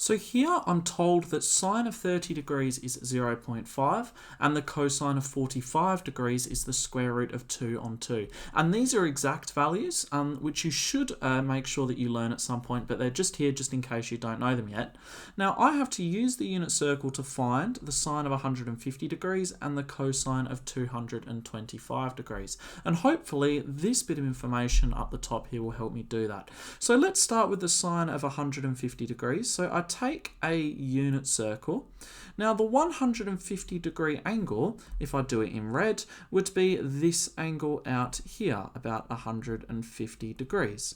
So here I'm told that sine of 30 degrees is 0.5 and the cosine of 45 degrees is the square root of 2 on 2. And these are exact values, which you should make sure that you learn at some point, but they're just here just in case you don't know them yet. Now I have to use the unit circle to find the sine of 150 degrees and the cosine of 225 degrees. And hopefully this bit of information up the top here will help me do that. So let's start with the sine of 150 degrees. So I take a unit circle. Now the 150 degree angle, if I do it in red, would be this angle out here, about 150 degrees.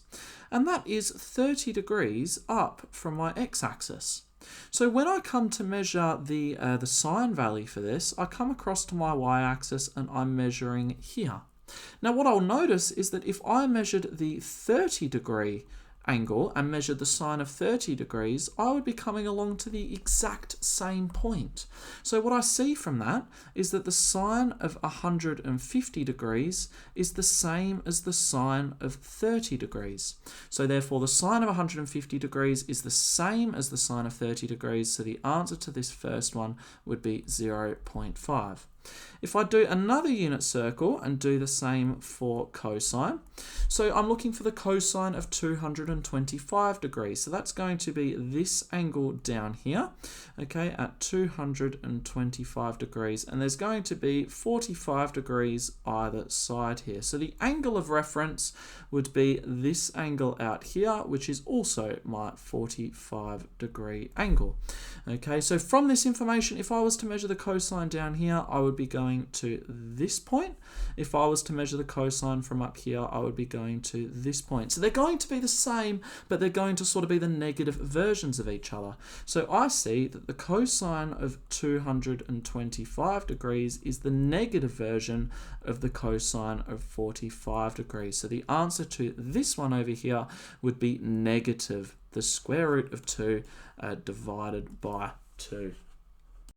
And that is 30 degrees up from my x-axis. So when I come to measure the sine value for this, I come across to my y-axis and I'm measuring here. Now what I'll notice is that if I measured the 30 degree angle and measured the sine of 30 degrees, I would be coming along to the exact same point. So what I see from that is that the sine of 150 degrees is the same as the sine of 30 degrees. So therefore the sine of 150 degrees is the same as the sine of 30 degrees, so the answer to this first one would be 0.5. If I do another unit circle and do the same for cosine, so I'm looking for the cosine of 225 degrees. So that's going to be this angle down here, okay, at 225 degrees. And there's going to be 45 degrees either side here. So the angle of reference would be this angle out here, which is also my 45 degree angle. Okay, so from this information, if I was to measure the cosine down here, I would be going to this point. If I was to measure the cosine from up here, I would be going to this point. So they're going to be the same, but they're going to sort of be the negative versions of each other. So I see that the cosine of 225 degrees is the negative version of the cosine of 45 degrees. So the answer to this one over here would be negative, the square root of 2 divided by 2.